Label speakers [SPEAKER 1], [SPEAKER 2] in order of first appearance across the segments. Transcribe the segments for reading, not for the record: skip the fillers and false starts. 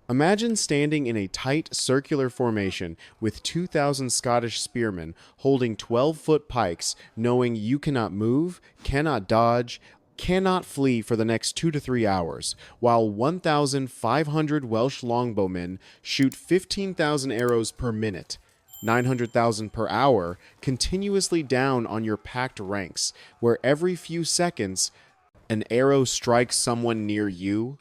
[SPEAKER 1] Imagine standing in a tight circular formation with 2,000 Scottish spearmen holding 12-foot pikes, knowing you cannot move, cannot dodge, cannot flee for the next 2 to 3 hours, while 1,500 Welsh longbowmen shoot 15,000 arrows per minute, 900,000 per hour, continuously down on your packed ranks, where every few seconds an arrow strikes someone near you.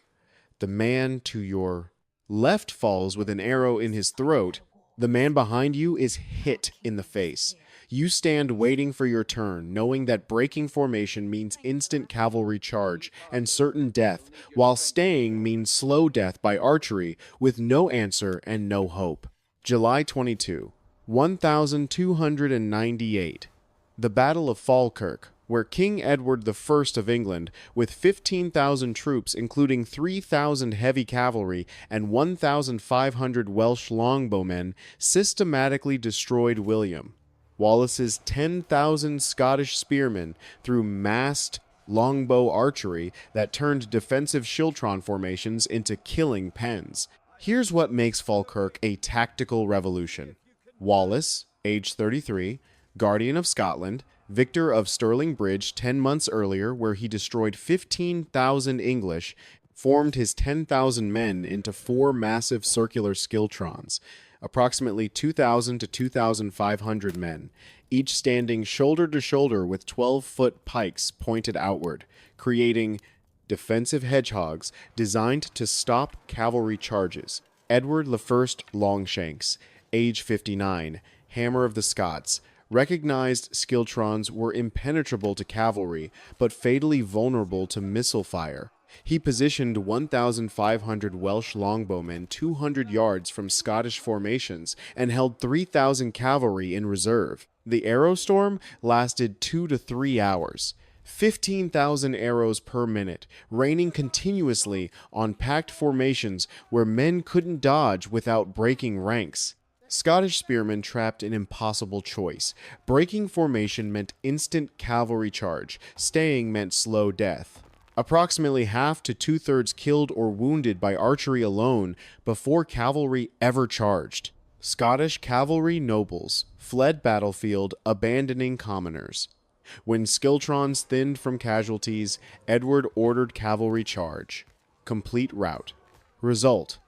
[SPEAKER 1] The man to your left falls with an arrow in his throat. The man behind you is hit in the face. You stand waiting for your turn, knowing that breaking formation means instant cavalry charge and certain death, while staying means slow death by archery with no answer and no hope. July 22, 1298. The Battle of Falkirk, where King Edward I of England, with 15,000 troops including 3,000 heavy cavalry and 1,500 Welsh longbowmen, systematically destroyed William Wallace's 10,000 Scottish spearmen through massed longbow archery that turned defensive schiltron formations into killing pens. Here's what makes Falkirk a tactical revolution. Wallace, age 33, Guardian of Scotland, victor of Stirling Bridge 10 months earlier, where he destroyed 15,000 English, formed his 10,000 men into 4 massive circular schiltrons, approximately 2,000 to 2,500 men, each standing shoulder to shoulder with 12-foot pikes pointed outward, creating defensive hedgehogs designed to stop cavalry charges. Edward I Longshanks, age 59, Hammer of the Scots, recognized schiltrons were impenetrable to cavalry, but fatally vulnerable to missile fire. He positioned 1,500 Welsh longbowmen 200 yards from Scottish formations and held 3,000 cavalry in reserve. The arrow storm lasted 2 to 3 hours. 15,000 arrows per minute, raining continuously on packed formations where men couldn't dodge without breaking ranks. Scottish spearmen trapped an impossible choice. Breaking formation meant instant cavalry charge. Staying meant slow death. Approximately half to two-thirds killed or wounded by archery alone before cavalry ever charged. Scottish cavalry nobles fled battlefield, abandoning commoners. When schiltrons thinned from casualties, Edward ordered cavalry charge. Complete rout. Result: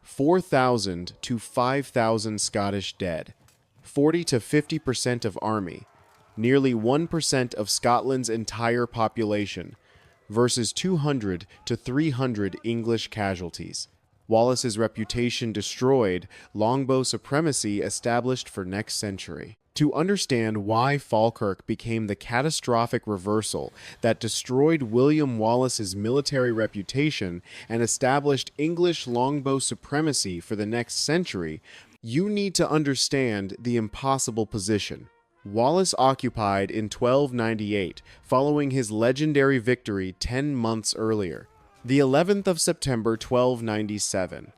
[SPEAKER 1] 4,000 to 5,000 Scottish dead, 40 to 50% of army, nearly 1% of Scotland's entire population, versus 200 to 300 English casualties. Wallace's reputation destroyed, longbow supremacy established for next century. To understand why Falkirk became the catastrophic reversal that destroyed William Wallace's military reputation and established English longbow supremacy for the next century, you need to understand the impossible position Wallace occupied in 1298, following his legendary victory 10 months earlier. The 11th of September 1297,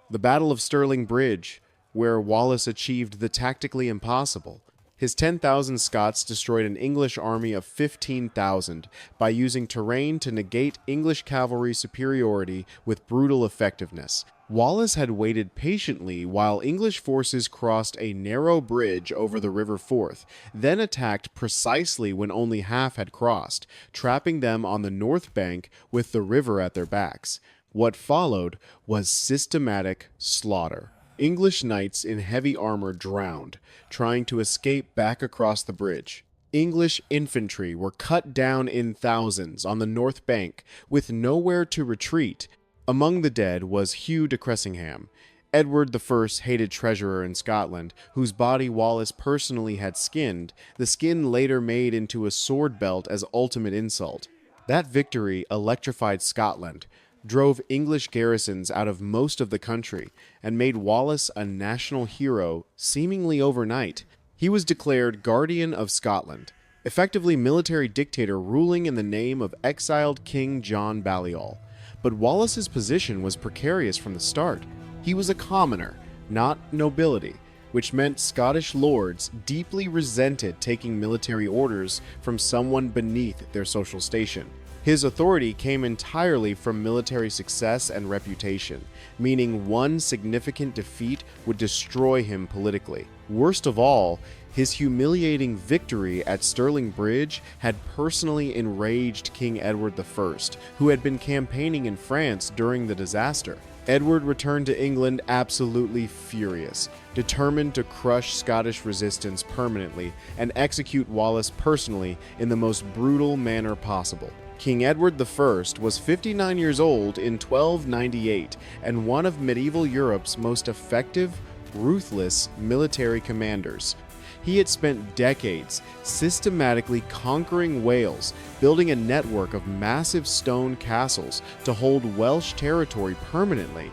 [SPEAKER 1] the Battle of Stirling Bridge, where Wallace achieved the tactically impossible. His 10,000 Scots destroyed an English army of 15,000 by using terrain to negate English cavalry superiority with brutal effectiveness. Wallace had waited patiently while English forces crossed a narrow bridge over the River Forth, then attacked precisely when only half had crossed, trapping them on the north bank with the river at their backs. What followed was systematic slaughter. English knights in heavy armor drowned, trying to escape back across the bridge. English infantry were cut down in thousands on the north bank, with nowhere to retreat. Among the dead was Hugh de Cressingham, Edward I hated treasurer in Scotland, whose body Wallace personally had skinned, the skin later made into a sword belt as ultimate insult. That victory electrified Scotland, drove English garrisons out of most of the country, and made Wallace a national hero seemingly overnight. He was declared Guardian of Scotland, effectively military dictator ruling in the name of exiled King John Balliol. But Wallace's position was precarious from the start. He was a commoner, not nobility, which meant Scottish lords deeply resented taking military orders from someone beneath their social station. His authority came entirely from military success and reputation, meaning one significant defeat would destroy him politically. Worst of all, his humiliating victory at Stirling Bridge had personally enraged King Edward I, who had been campaigning in France during the disaster. Edward returned to England absolutely furious, determined to crush Scottish resistance permanently and execute Wallace personally in the most brutal manner possible. King Edward I was 59 years old in 1298 and one of medieval Europe's most effective, ruthless military commanders. He had spent decades systematically conquering Wales, building a network of massive stone castles to hold Welsh territory permanently,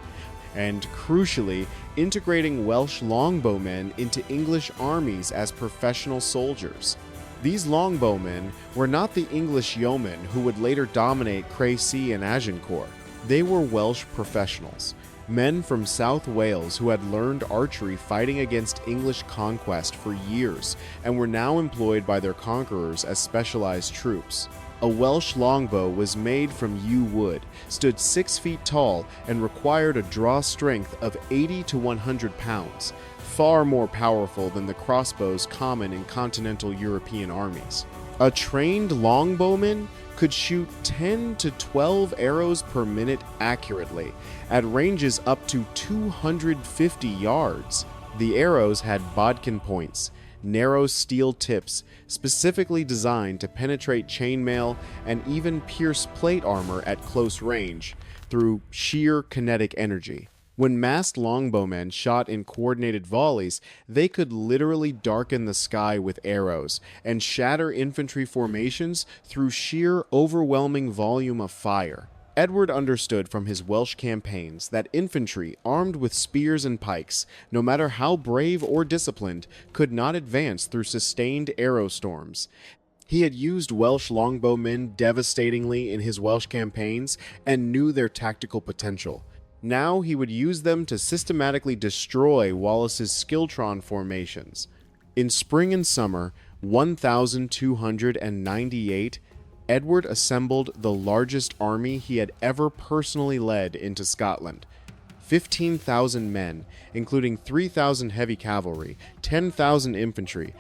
[SPEAKER 1] and crucially, integrating Welsh longbowmen into English armies as professional soldiers. These longbowmen were not the English yeomen who would later dominate Crecy and Agincourt. They were Welsh professionals, men from South Wales who had learned archery fighting against English conquest for years and were now employed by their conquerors as specialized troops. A Welsh longbow was made from yew wood, stood 6 feet tall, and required a draw strength of 80 to 100 pounds, far more powerful than the crossbows common in continental European armies. A trained longbowman could shoot 10 to 12 arrows per minute accurately, at ranges up to 250 yards. The arrows had bodkin points, narrow steel tips, specifically designed to penetrate chainmail and even pierce plate armor at close range through sheer kinetic energy. When masked longbowmen shot in coordinated volleys, they could literally darken the sky with arrows and shatter infantry formations through sheer overwhelming volume of fire. Edward understood from his Welsh campaigns that infantry armed with spears and pikes, no matter how brave or disciplined, could not advance through sustained arrow storms. He had used Welsh longbowmen devastatingly in his Welsh campaigns and knew their tactical potential. Now he would use them to systematically destroy Wallace's schiltron formations. In spring and summer 1298, Edward assembled the largest army he had ever personally led into Scotland. 15,000 men, including 3,000 heavy cavalry, 10,000 infantry,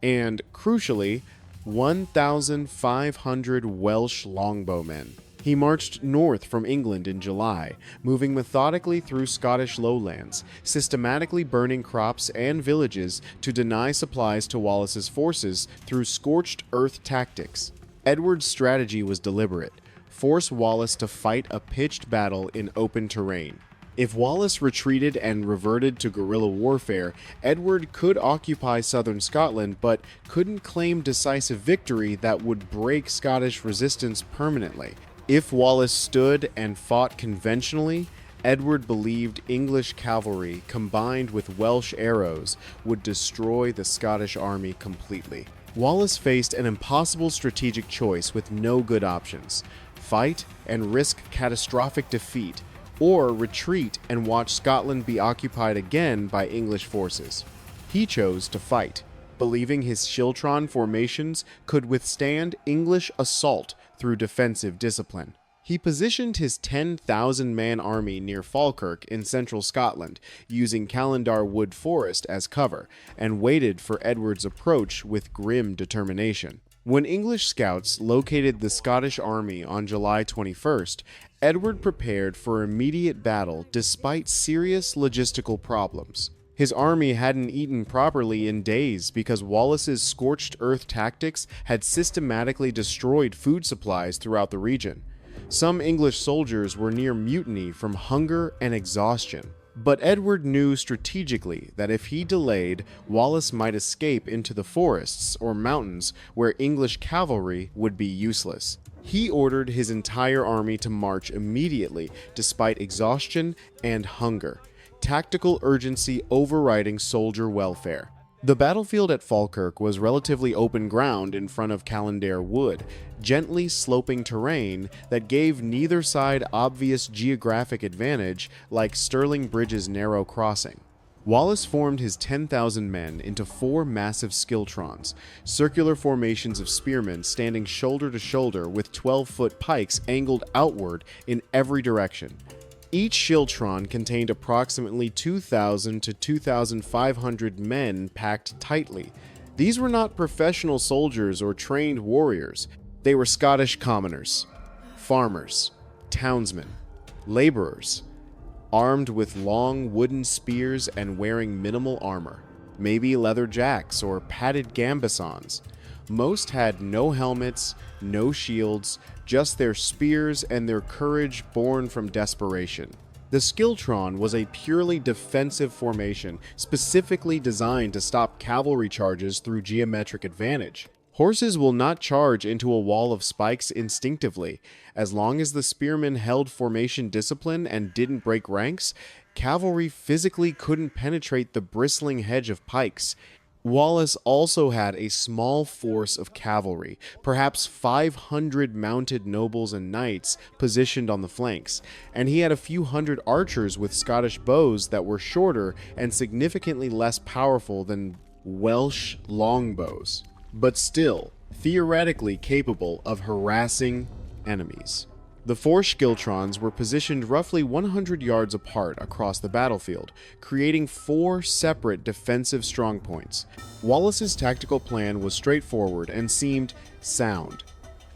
[SPEAKER 1] and, crucially, 1,500 Welsh longbowmen. He marched north from England in July, moving methodically through Scottish lowlands, systematically burning crops and villages to deny supplies to Wallace's forces through scorched earth tactics. Edward's strategy was deliberate: force Wallace to fight a pitched battle in open terrain. If Wallace retreated and reverted to guerrilla warfare, Edward could occupy southern Scotland but couldn't claim decisive victory that would break Scottish resistance permanently. If Wallace stood and fought conventionally, Edward believed English cavalry combined with Welsh arrows would destroy the Scottish army completely. Wallace faced an impossible strategic choice with no good options: fight and risk catastrophic defeat, or retreat and watch Scotland be occupied again by English forces. He chose to fight, believing his schiltron formations could withstand English assault through defensive discipline. He positioned his 10,000-man army near Falkirk in central Scotland, using Calendar Wood Forest as cover, and waited for Edward's approach with grim determination. When English scouts located the Scottish army on July 21st, Edward prepared for immediate battle despite serious logistical problems. His army hadn't eaten properly in days because Wallace's scorched earth tactics had systematically destroyed food supplies throughout the region. Some English soldiers were near mutiny from hunger and exhaustion. But Edward knew strategically that if he delayed, Wallace might escape into the forests or mountains where English cavalry would be useless. He ordered his entire army to march immediately despite exhaustion and hunger, tactical urgency overriding soldier welfare. The battlefield at Falkirk was relatively open ground in front of Calendar Wood, gently sloping terrain that gave neither side obvious geographic advantage like Stirling Bridge's narrow crossing. Wallace formed his 10,000 men into 4 massive schiltrons, circular formations of spearmen standing shoulder to shoulder with 12-foot pikes angled outward in every direction. Each schiltron contained approximately 2,000 to 2,500 men packed tightly. These were not professional soldiers or trained warriors. They were Scottish commoners, farmers, townsmen, laborers, armed with long wooden spears and wearing minimal armor, maybe leather jacks or padded gambesons. Most had no helmets, no shields, just their spears and their courage born from desperation. The schiltron was a purely defensive formation, specifically designed to stop cavalry charges through geometric advantage. Horses will not charge into a wall of spikes instinctively. As long as the spearmen held formation discipline and didn't break ranks, cavalry physically couldn't penetrate the bristling hedge of pikes. Wallace also had a small force of cavalry, perhaps 500 mounted nobles and knights positioned on the flanks, and he had a few hundred archers with Scottish bows that were shorter and significantly less powerful than Welsh longbows, but still theoretically capable of harassing enemies. The 4 schiltrons were positioned roughly 100 yards apart across the battlefield, creating 4 separate defensive strongpoints. Wallace's tactical plan was straightforward and seemed sound.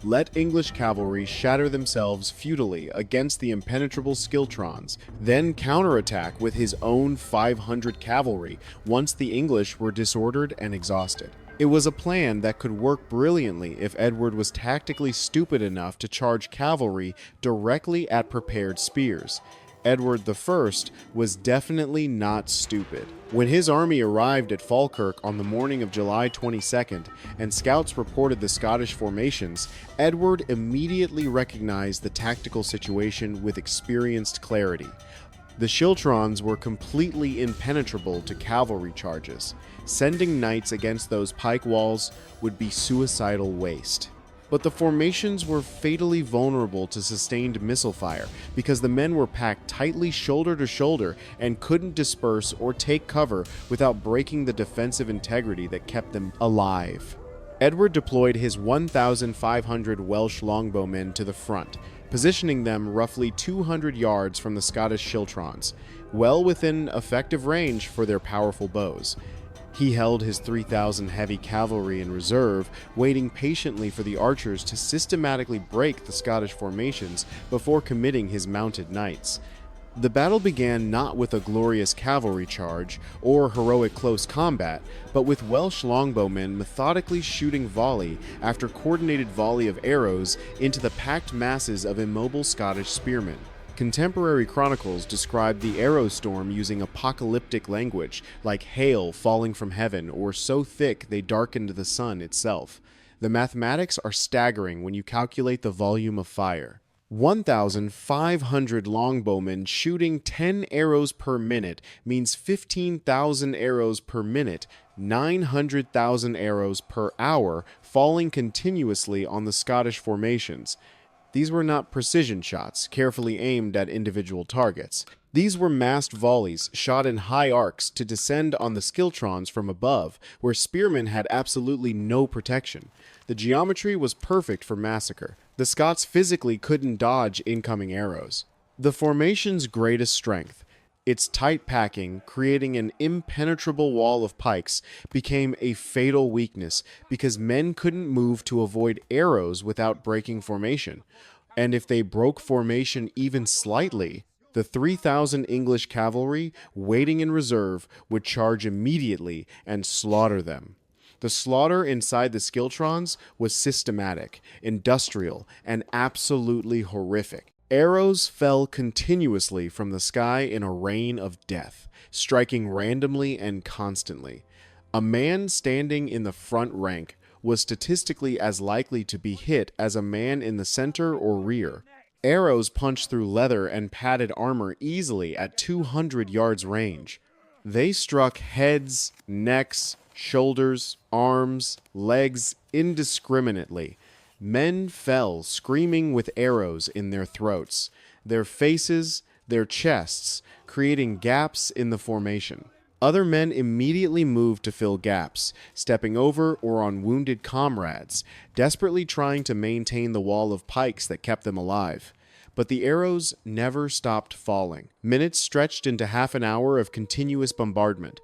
[SPEAKER 1] Let English cavalry shatter themselves futilely against the impenetrable schiltrons, then counterattack with his own 500 cavalry once the English were disordered and exhausted. It was a plan that could work brilliantly if Edward was tactically stupid enough to charge cavalry directly at prepared spears. Edward I was definitely not stupid. When his army arrived at Falkirk on the morning of July 22nd, and scouts reported the Scottish formations, Edward immediately recognized the tactical situation with experienced clarity. The schiltrons were completely impenetrable to cavalry charges. Sending knights against those pike walls would be suicidal waste. But the formations were fatally vulnerable to sustained missile fire because the men were packed tightly shoulder to shoulder and couldn't disperse or take cover without breaking the defensive integrity that kept them alive. Edward deployed his 1,500 Welsh longbowmen to the front, positioning them roughly 200 yards from the Scottish schiltrons, well within effective range for their powerful bows. He held his 3,000 heavy cavalry in reserve, waiting patiently for the archers to systematically break the Scottish formations before committing his mounted knights. The battle began not with a glorious cavalry charge or heroic close combat, but with Welsh longbowmen methodically shooting volley after coordinated volley of arrows into the packed masses of immobile Scottish spearmen. Contemporary chronicles describe the arrow storm using apocalyptic language, like hail falling from heaven or so thick they darkened the sun itself. The mathematics are staggering when you calculate the volume of fire. 1,500 longbowmen shooting 10 arrows per minute means 15,000 arrows per minute, 900,000 arrows per hour falling continuously on the Scottish formations. These were not precision shots, carefully aimed at individual targets. These were massed volleys, shot in high arcs to descend on the schiltrons from above, where spearmen had absolutely no protection. The geometry was perfect for massacre. The Scots physically couldn't dodge incoming arrows. The formation's greatest strength, its tight packing, creating an impenetrable wall of pikes, became a fatal weakness because men couldn't move to avoid arrows without breaking formation. And if they broke formation even slightly, the 3,000 English cavalry, waiting in reserve, would charge immediately and slaughter them. The slaughter inside the schiltrons was systematic, industrial, and absolutely horrific. Arrows fell continuously from the sky in a rain of death, striking randomly and constantly. A man standing in the front rank was statistically as likely to be hit as a man in the center or rear. Arrows punched through leather and padded armor easily at 200 yards range. They struck heads, necks, shoulders, arms, legs indiscriminately. Men fell screaming with arrows in their throats, their faces, their chests, creating gaps in the formation. Other men immediately moved to fill gaps, stepping over or on wounded comrades, desperately trying to maintain the wall of pikes that kept them alive. But the arrows never stopped falling. Minutes stretched into half an hour of continuous bombardment.